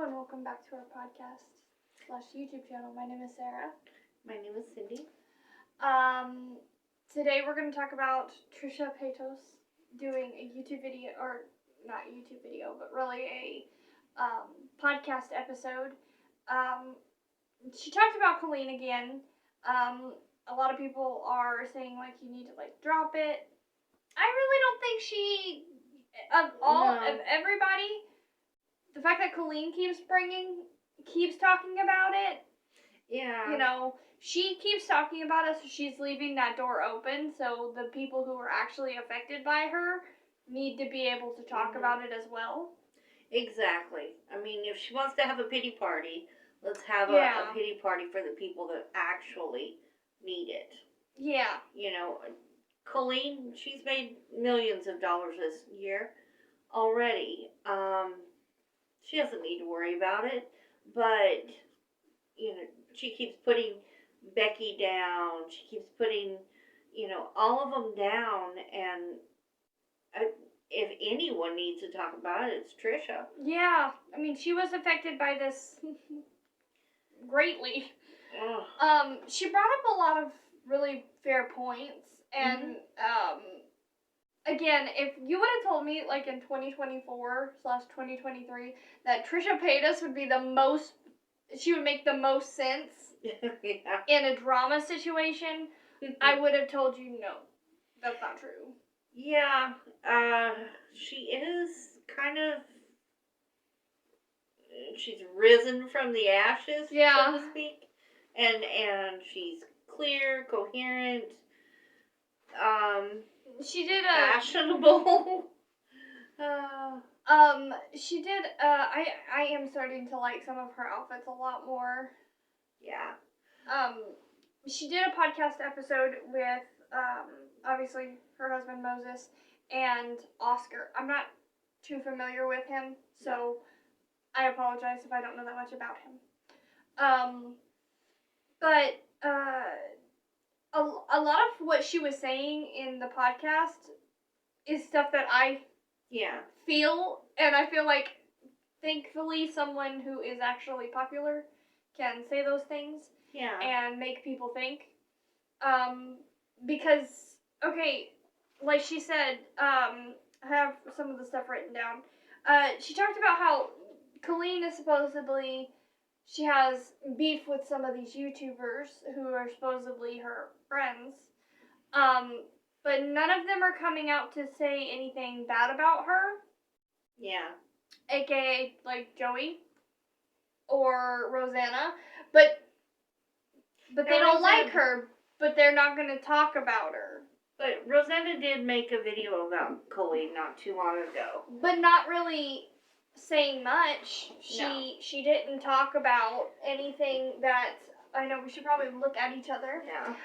and welcome back to our podcast / YouTube channel. My name is Sarah. My name is Cindy. Today we're going to talk about Trisha doing a YouTube video, or not YouTube video, but really a podcast episode. She talked about Colleen again. A lot of people are saying you need to drop it. I really don't think she, of everybody, the fact that Colleen keeps talking about it. Yeah. She keeps talking about it, so she's leaving that door open, so the people who are actually affected by her need to be able to talk about it as well. Exactly. I mean, if she wants to have a pity party, let's have a pity party for the people that actually need it. Yeah. Colleen, she's made millions of dollars this year already. She doesn't need to worry about it, but, she keeps putting Becky down. She keeps putting, all of them down, and if anyone needs to talk about it, it's Trisha. Yeah, I mean, she was affected by this greatly. Ugh. She brought up a lot of really fair points, and again, if you would have told me in 2024 / 2023 that Trisha Paytas would be she would make the most sense in a drama situation, I would have told you no, that's not true. Yeah, she is kind of, she's risen from the ashes, so to speak, and she's clear, coherent, she did fashionable. She did, I am starting to like some of her outfits a lot more. Yeah. She did a podcast episode with, obviously, her husband Moses and Oscar. I'm not too familiar with him, so I apologize if I don't know that much about him. But a lot of what she was saying in the podcast is stuff that I feel, and I feel like, thankfully, someone who is actually popular can say those things and make people think. Because, okay, like she said, I have some of the stuff written down. She talked about how Colleen is supposedly, she has beef with some of these YouTubers who are supposedly her friends. But none of them are coming out to say anything bad about her. Yeah. AKA, Joey or Rosanna. But they don't like her, but they're not going to talk about her. But Rosanna did make a video about Colleen not too long ago. But not really saying much. She didn't talk about anything that, I know we should probably look at each other. Yeah.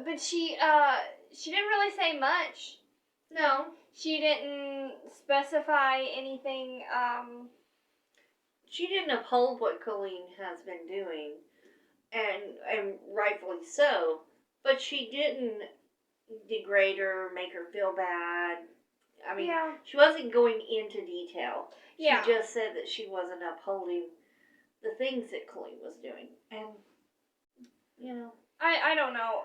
But she didn't really say much. No. She didn't specify anything, She didn't uphold what Colleen has been doing, and rightfully so, but she didn't degrade her, make her feel bad. I mean, she wasn't going into detail. She just said that she wasn't upholding the things that Colleen was doing. And, I don't know.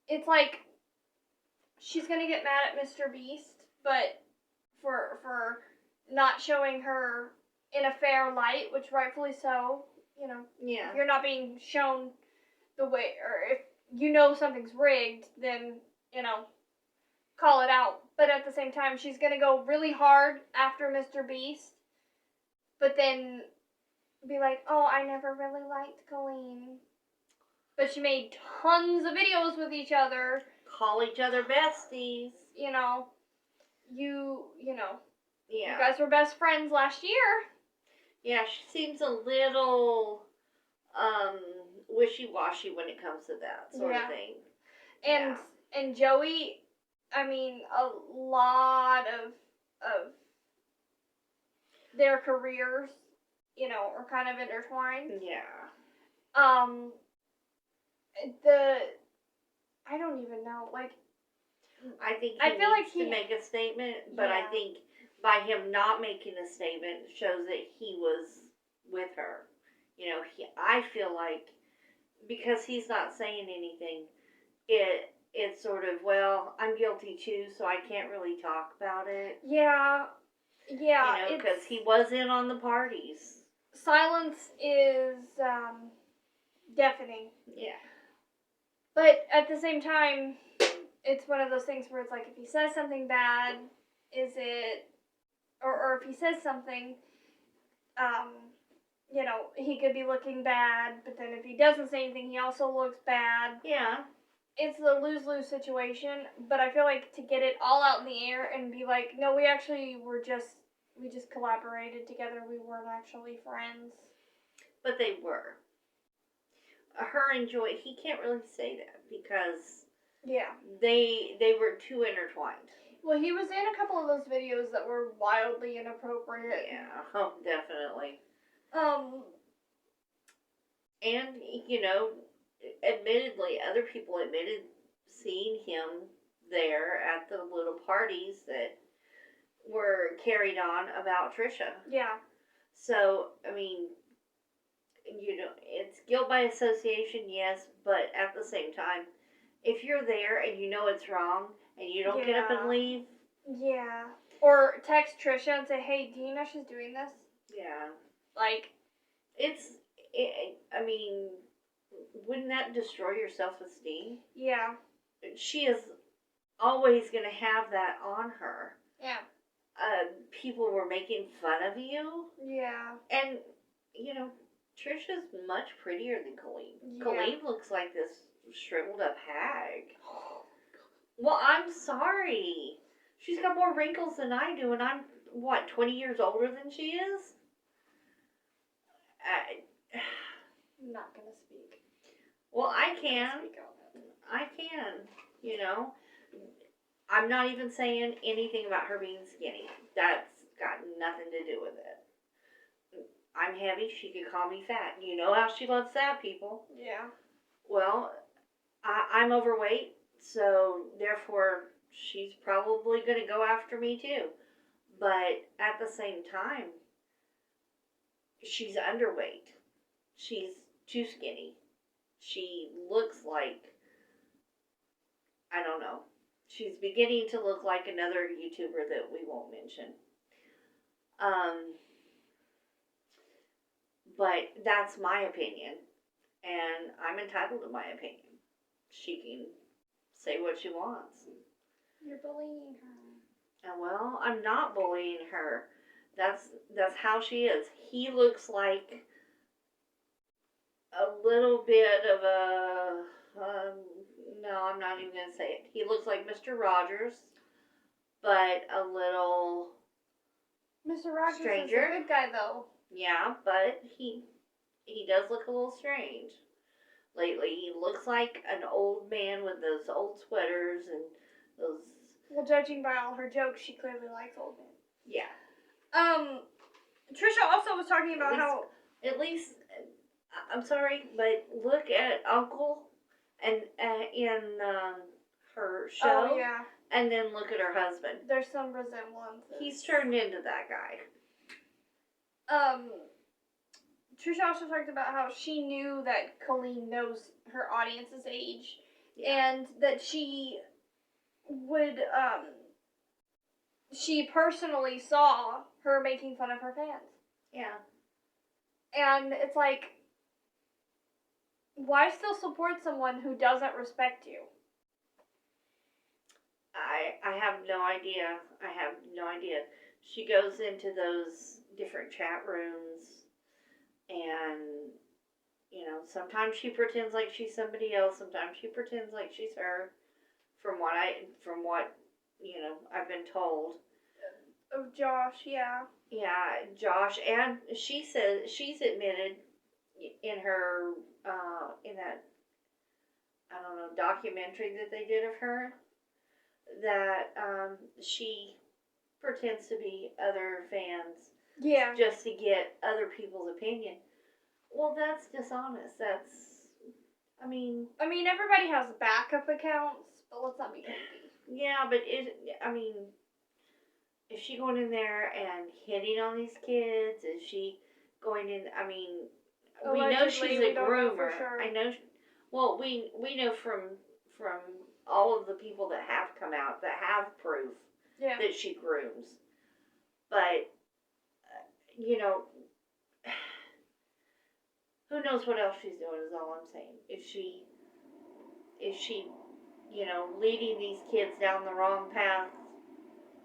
It's like, she's going to get mad at Mr. Beast, but for not showing her in a fair light, which rightfully so, if you're not being shown the way, or if something's rigged, then, call it out. But at the same time, she's going to go really hard after Mr. Beast, but then be like, oh, I never really liked Colleen. But she made tons of videos with each other. Call each other besties. You guys were best friends last year. Yeah, she seems a little wishy-washy when it comes to that sort of thing. And Joey, I mean, a lot of their careers, are kind of intertwined. Yeah. I don't even know, I think he needs to make a statement, but I think by him not making a statement shows that he was with her. You know, I feel like because he's not saying anything, it's sort of, well, I'm guilty too, so I can't really talk about it. Yeah. Yeah. You know, because he was in on the parties. Silence is deafening. Yeah. But at the same time, it's one of those things where it's like, if he says something bad, is it, or if he says something, you know, he could be looking bad, but then if he doesn't say anything, he also looks bad. Yeah. It's the lose-lose situation, but I feel like to get it all out in the air and be like, no, we just collaborated together, we weren't actually friends. But they were. Her and Joy, he can't really say that because they were too intertwined. Well, he was in a couple of those videos that were wildly inappropriate. Yeah, oh, definitely. And, you know, admittedly, other people admitted seeing him there at the little parties that were carried on about Trisha. Yeah. So, I mean, you know, it's guilt by association, yes, but at the same time, if you're there and you know it's wrong and you don't get up and leave. Yeah. Or text Trisha and say, hey, do you know she's doing this? Yeah. Like, I mean, wouldn't that destroy your self-esteem? Yeah. She is always going to have that on her. Yeah. People were making fun of you. Yeah. And, you know, Trisha's much prettier than Colleen. Yeah. Colleen looks like this shriveled up hag. Well, I'm sorry. She's got more wrinkles than I do, and I'm, 20 years older than she is? I'm not going to speak. Well, I can. I can, you know. I'm not even saying anything about her being skinny. That's got nothing to do with it. I'm heavy. She could call me fat. You know how she loves fat people. Yeah. Well, I'm overweight, so therefore she's probably going to go after me too. But at the same time, she's underweight. She's too skinny. She looks like, I don't know. She's beginning to look like another YouTuber that we won't mention. But that's my opinion. And I'm entitled to my opinion. She can say what she wants. You're bullying her. Well, I'm not bullying her. That's how she is. He looks like a little bit of a... no, I'm not even going to say it. He looks like Mr. Rogers, but a little... Mr. Rogers stranger. is a good guy, though. Yeah, but he does look a little strange lately. He looks like an old man with those old sweaters and those... Well, judging by all her jokes, she clearly likes old men. Yeah. Trisha also was talking about how... At least, I'm sorry, but look at Uncle and in her show. Oh, yeah. And then look at her husband. There's some resemblances. He's turned into that guy. Trisha also talked about how she knew that Colleen knows her audience's age, and that she would, she personally saw her making fun of her fans. Yeah. And it's like, why still support someone who doesn't respect you? I have no idea. I have no idea. She goes into those different chat rooms and, you know, sometimes she pretends like she's somebody else. Sometimes she pretends like she's her. From what, you know, I've been told. Of Josh, yeah. Yeah, Josh. And she says, she's admitted in her, in that, I don't know, documentary that they did of her, that she pretends to be other fans. Yeah. Just to get other people's opinion. Well, that's dishonest. I mean, everybody has backup accounts, but let's not be creepy. Yeah, but is she going in there and hitting on these kids? Is she going in. I mean, we know Allegedly, she's we a don't know for groomer. sure. I know. Well, we know from all of the people that have come out that have proof that she grooms. But you know, who knows what else she's doing? Is all I'm saying. Is she, leading these kids down the wrong path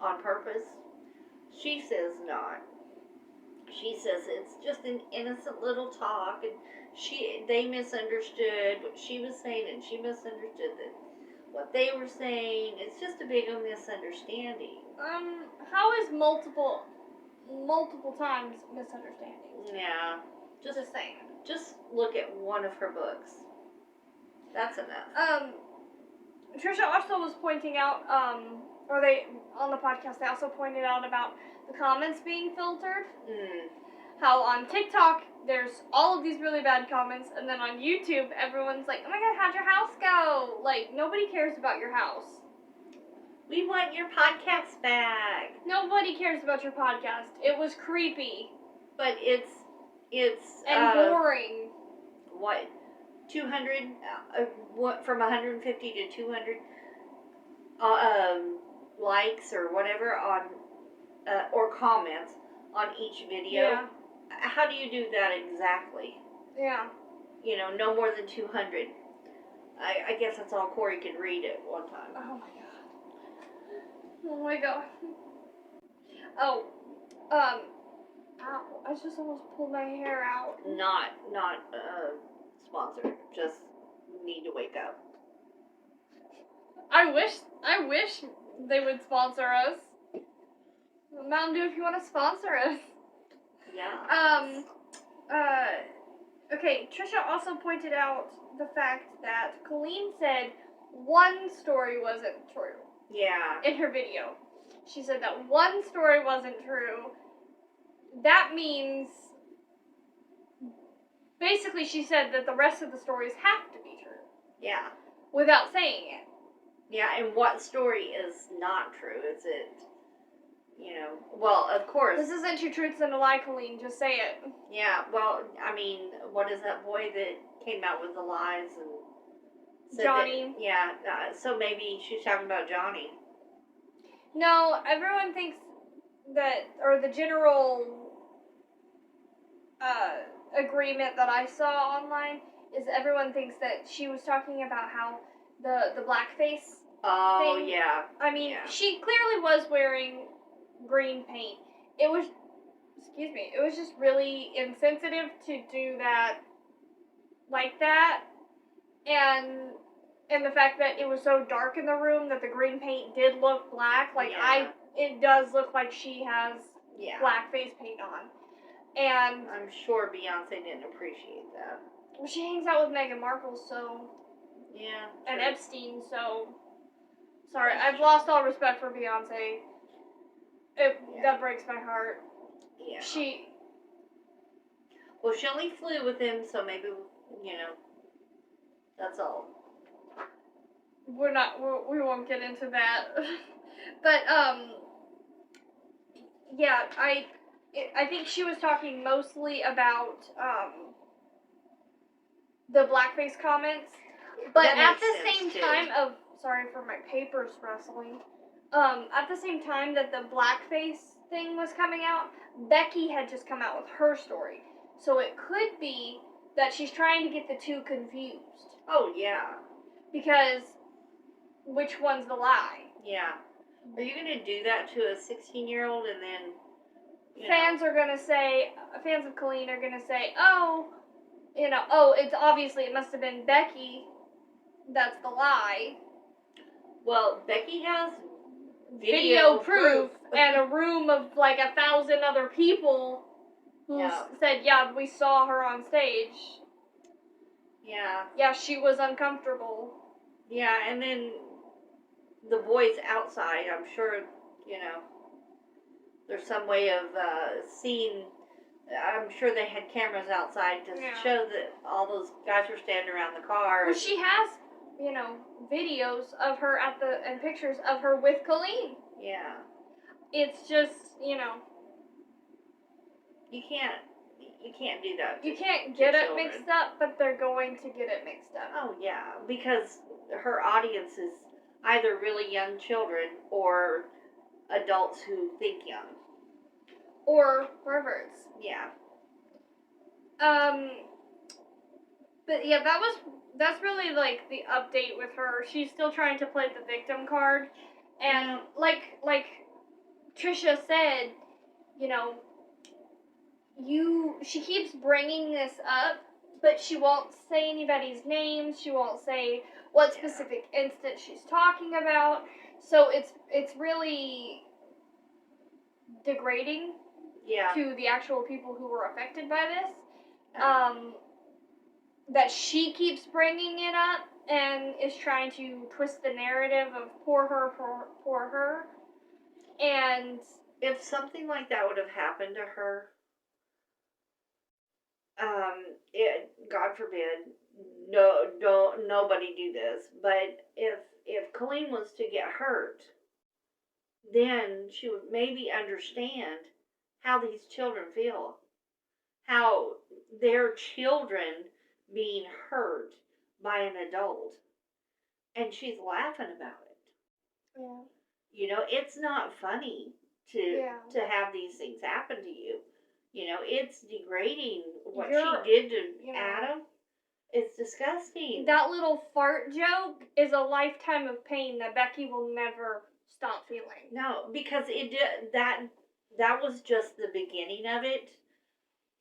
on purpose? She says not. She says it's just an innocent little talk, and they misunderstood what she was saying, and she misunderstood what they were saying. It's just a big misunderstanding. How is multiple times misunderstanding? Yeah, Just saying. Just look at one of her books. That's enough. Trisha also was pointing out, or they, on the podcast, they also pointed out about the comments being filtered. How on TikTok, there's all of these really bad comments, and then on YouTube, everyone's like, oh my god, how'd your house go? Like, nobody cares about your house. We want your podcast back. Nobody cares about your podcast. It was creepy. But it's and boring. What? 200, from 150 to 200 likes or whatever on, or comments on each video. Yeah. How do you do that exactly? Yeah. No more than 200. I guess that's all Corey could read at one time. Oh my god. Oh my god. Oh. Ow. I just almost pulled my hair out. Not sponsored. Just need to wake up. I wish they would sponsor us. Mountain Dew, if you want to sponsor us. Yeah. Okay, Trisha also pointed out the fact that Colleen said one story wasn't true. Yeah. In her video. She said that one story wasn't true. That means, basically she said that the rest of the stories have to be true. Yeah. Without saying it. Yeah, and what story is not true? Is it, well, of course. This isn't Two Truths and a Lie, Colleen, just say it. Yeah, well, I mean, what is that boy that came out with the lies and said Johnny. So maybe she's talking about Johnny. No, everyone thinks that, or the general agreement that I saw online is everyone thinks that she was talking about how the blackface thing. Yeah. I mean, she clearly was wearing green paint. It was just really insensitive to do that like that. And the fact that it was so dark in the room that the green paint did look black. Like, it does look like she has black face paint on. And I'm sure Beyonce didn't appreciate that. Well, she hangs out with Meghan Markle, so... Yeah. And Epstein, so... Sorry, I've lost all respect for Beyonce. That breaks my heart. Yeah. Well, she only flew with him, so maybe, that's all. We won't get into that. But, yeah, I think she was talking mostly about, the blackface comments. But at the same time of, sorry for my papers rustling, at the same time that the blackface thing was coming out, Becky had just come out with her story. So it could be that she's trying to get the two confused. Oh, yeah. Because which one's the lie? Yeah. Are you going to do that to a 16-year-old and then... Fans of Colleen are going to say, it's obviously, it must have been Becky. That's the lie. Well, Becky has video proof and a room of like 1,000 other people who said, we saw her on stage. Yeah. Yeah, she was uncomfortable. Yeah, and then the boys outside, I'm sure, there's some way of seeing. I'm sure they had cameras outside to show that all those guys were standing around the car. Well, she has, videos of her and pictures of her with Colleen. Yeah. It's just, You can't, you can't do that. You can't get it children. mixed up, but they're going to get it mixed up. Oh yeah, because her audience is either really young children or adults who think young. Or perverts. Yeah. But yeah, that's really like the update with her. She's still trying to play the victim card, and like Trisha said, you know, she keeps bringing this up, but she won't say anybody's names. She won't say what specific instance she's talking about. So it's really degrading to the actual people who were affected by this. That she keeps bringing it up and is trying to twist the narrative of poor her. And if something like that would have happened to her, God forbid, nobody do this. But if Colleen was to get hurt, then she would maybe understand how these children feel, how their children being hurt by an adult, and she's laughing about it. Yeah. You know, it's not funny to have these things happen to you. You know, it's degrading what she did to Adam. It's disgusting. That little fart joke is a lifetime of pain that Becky will never stop feeling. No, because that was just the beginning of it.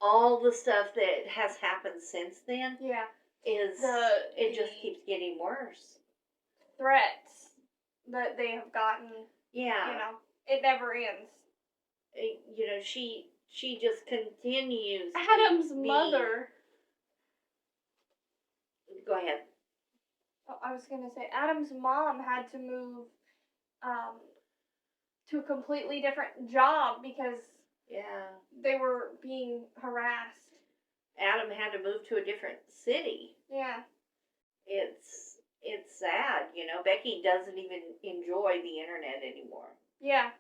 All the stuff that has happened since then, it just keeps getting worse. Threats that they have gotten, it never ends. She just continues. Adam's mother. Go ahead. Oh, I was gonna say Adam's mom had to move to a completely different job because they were being harassed. Adam had to move to a different city. Yeah. It's sad, Becky doesn't even enjoy the internet anymore. Yeah.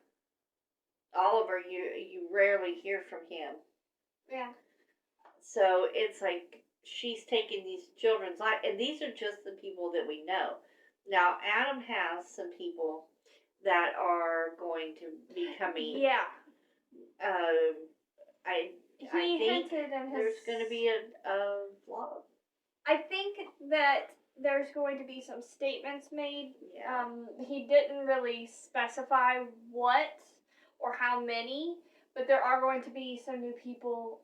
Oliver, you rarely hear from him. Yeah. So it's like she's taking these children's life, and these are just the people that we know. Now, Adam has some people that are going to be coming. Yeah. I think there's going to be a vlog. I think that there's going to be some statements made. Yeah. He didn't really specify what or how many, but there are going to be some new people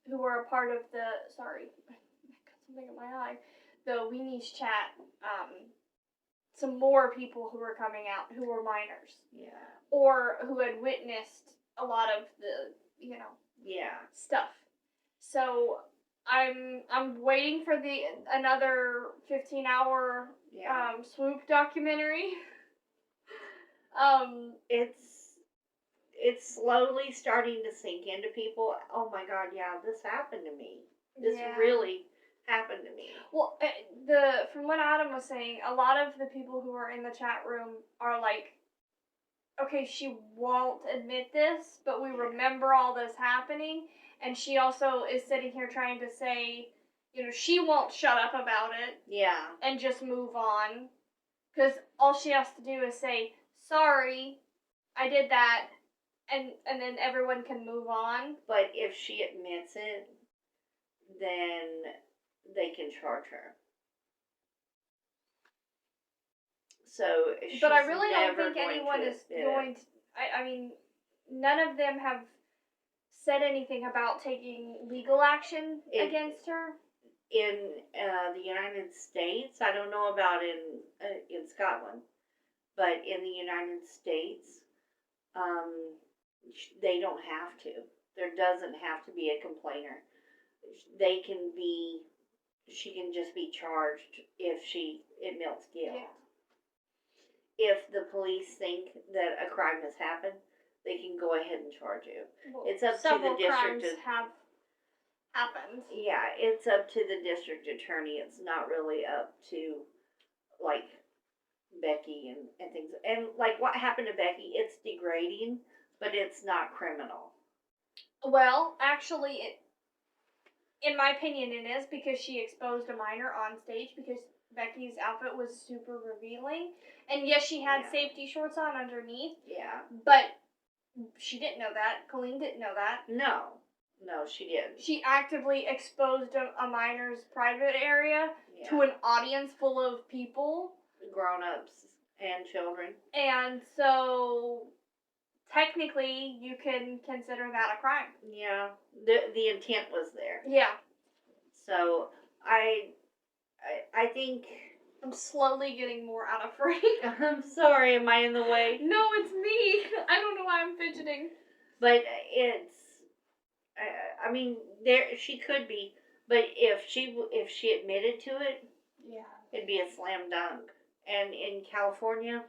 who are a part of the, sorry, I got something in my eye, the Weenies chat. Some more people who are coming out who were minors. Yeah. Or who had witnessed a lot of the, stuff. So I'm waiting for another 15-hour swoop documentary. It's slowly starting to sink into people. Oh my God, this happened to me. This really happened to me. Well, from what Adam was saying, a lot of the people who are in the chat room are like, okay, she won't admit this, but we remember all this happening, and she also is sitting here trying to say, she won't shut up about it. Yeah. And just move on. Because all she has to do is say, sorry, I did that, and then everyone can move on. But if she admits it, then they can charge her. So, but I really don't think anyone is going to. I mean, none of them have said anything about taking legal action against her. In the United States, I don't know about in Scotland, but in the United States, they don't have to. There doesn't have to be a complainer. She can just be charged if she admits guilt. Yeah. If the police think that a crime has happened, they can go ahead and charge you. Well, it's up to the district. Crimes have happened. Yeah, it's up to the district attorney. It's not really up to, like, Becky and things. And, like, what happened to Becky, it's degrading, but it's not criminal. Well, actually, in my opinion, it is because she exposed a minor on stage because Becky's outfit was super revealing. And yes, she had safety shorts on underneath. Yeah. But she didn't know that. Colleen didn't know that. No, she didn't. She actively exposed a minor's private area to an audience full of people. Grown-ups and children. And so, technically, you can consider that a crime. Yeah. The intent was there. Yeah. So, I think... I'm slowly getting more unafraid. I'm sorry, am I in the way? No, it's me. I don't know why I'm fidgeting. But it's... I mean, she could be, but if she admitted to it, it'd be a slam dunk. And in California,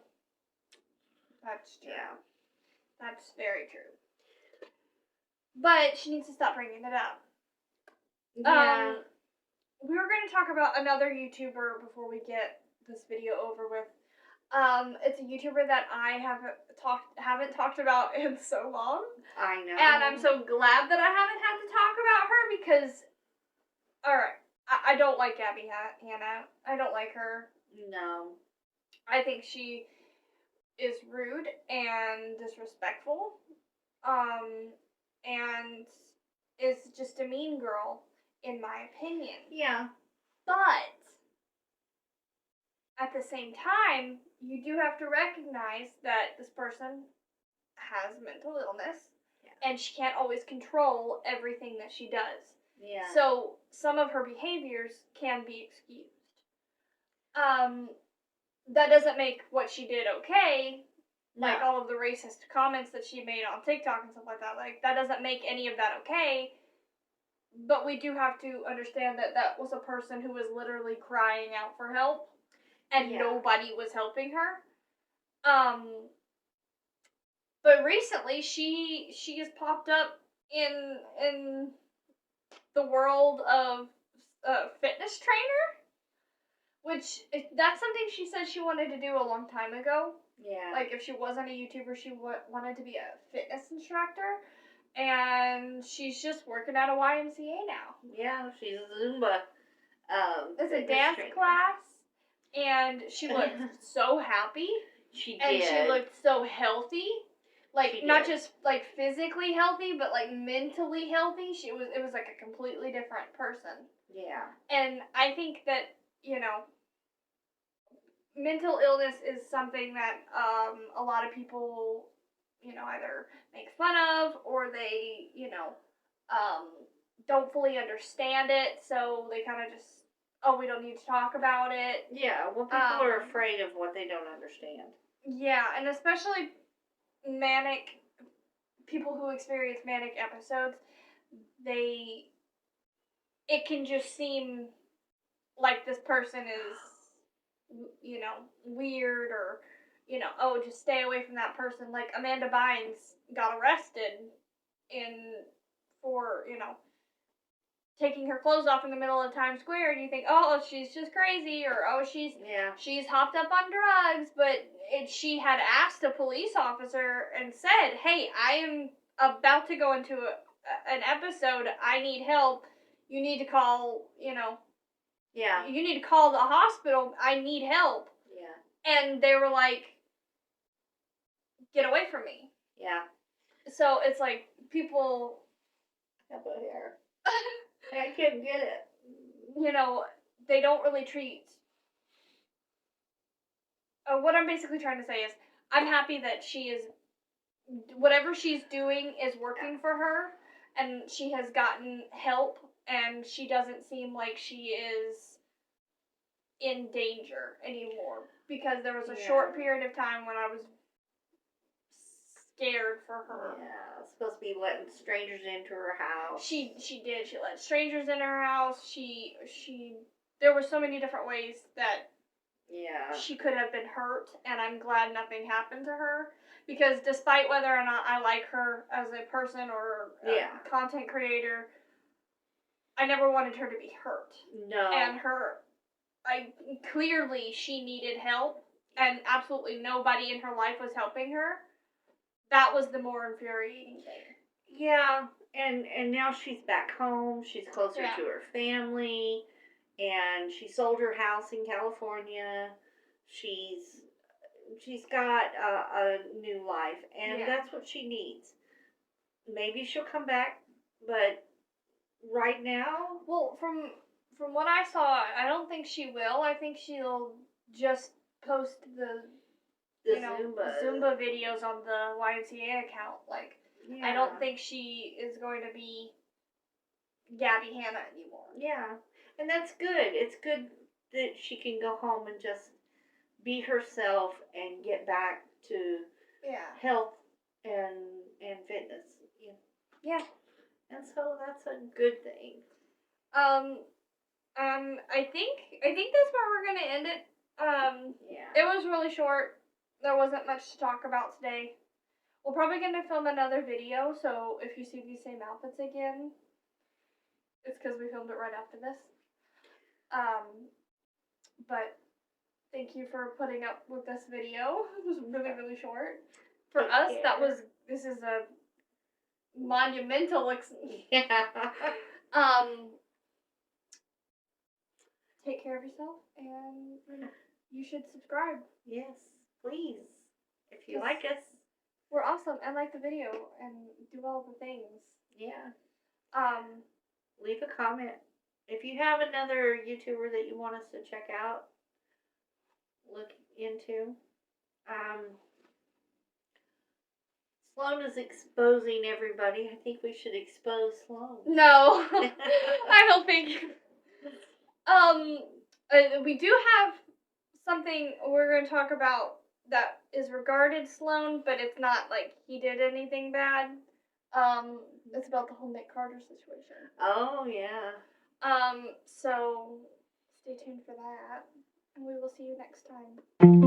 that's true. Yeah, that's very true. But she needs to stop bringing it up. Yeah. We were going to talk about another YouTuber before we get this video over with. It's a YouTuber that I haven't talked about in so long. I know. And I'm so glad that I haven't had to talk about her because, alright, I don't like Gabbie Hannah. I don't like her. No. I think she is rude and disrespectful. And is just a mean girl, in my opinion. Yeah. But at the same time, you do have to recognize that this person has mental illness, and she can't always control everything that she does. Yeah. So some of her behaviors can be excused. That doesn't make what she did okay. No. Like all of the racist comments that she made on TikTok and stuff like that. Like, that doesn't make any of that okay. But we do have to understand that that was a person who was literally crying out for help. And nobody was helping her. But recently she has popped up in the world of fitness trainer, which that's something she said she wanted to do a long time ago. Yeah. Like if she wasn't a YouTuber, she wanted to be a fitness instructor, and she's just working at a YMCA now. Yeah, she's a Zumba. It's a dance class. And she looked so happy. She did. And she looked so healthy. Like, not just, like, physically healthy, but, like, mentally healthy. It was, like, a completely different person. Yeah. And I think that, you know, mental illness is something that a lot of people, you know, either make fun of or they, you know, don't fully understand it. So they kind of just, oh, we don't need to talk about it. Yeah, well, people are afraid of what they don't understand. Yeah, and especially people who experience manic episodes, it can just seem like this person is, you know, weird or, you know, oh, just stay away from that person. Like Amanda Bynes got arrested for, you know, taking her clothes off in the middle of Times Square, and you think, oh, she's just crazy, or oh, she's hopped up on drugs, but she had asked a police officer and said, hey, I am about to go into an episode, I need help, you need to call, you know, you need to call the hospital, I need help. Yeah. And they were like, get away from me. Yeah. So it's like, people... How about here? I couldn't get it. You know, they don't really treat... what I'm basically trying to say is, I'm happy that she is... Whatever she's doing is working for her, and she has gotten help, and she doesn't seem like she is in danger anymore. Because there was a short period of time when I was scared for her. Yeah, supposed to be letting strangers into her house. She did. She let strangers in her house. There were so many different ways that she could have been hurt, and I'm glad nothing happened to her. Because despite whether or not I like her as a person or a content creator, I never wanted her to be hurt. No. And clearly she needed help, and absolutely nobody in her life was helping her. That was the more infuriating thing. Yeah, And now she's back home. She's closer to her family, and she sold her house in California. She's got a new life, and that's what she needs. Maybe she'll come back, but right now, well, from what I saw, I don't think she will. I think she'll just post the Zumba videos on the YMCA account. Like, I don't think she is going to be Gabbie Hanna anymore. Yeah, and that's good. It's good that she can go home and just be herself and get back to health and fitness. Yeah. And so that's a good thing. I think that's where we're gonna end it. It was really short. There wasn't much to talk about today. We're probably gonna film another video, so if you see these same outfits again, it's because we filmed it right after this. But thank you for putting up with this video. It was really, really short. For us, this is a monumental take care of yourself, and you should subscribe. Yes, please. If you like us. We're awesome, and like the video, and do all the things. Yeah. Leave a comment. If you have another YouTuber that you want us to check out, look into. Sloan is exposing everybody. I think we should expose Sloan. No, I don't think. We do have something we're going to talk about that is regarded Sloan, but it's not like he did anything bad. It's about the whole Nick Carter situation. Oh, yeah. So stay tuned for that, and we will see you next time.